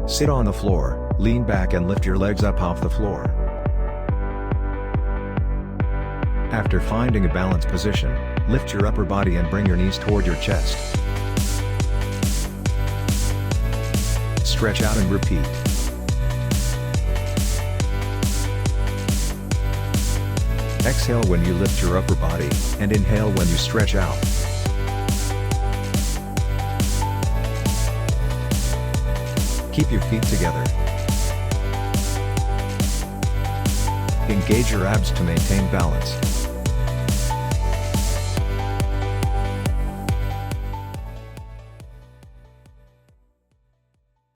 Sit on the floor, lean back and lift your legs up off the floor. After finding a balanced position, lift your upper body and bring your knees toward your chest. Stretch out and repeat. Exhale when you lift your upper body, and inhale when you stretch out. Keep your feet together. Engage your abs to maintain balance.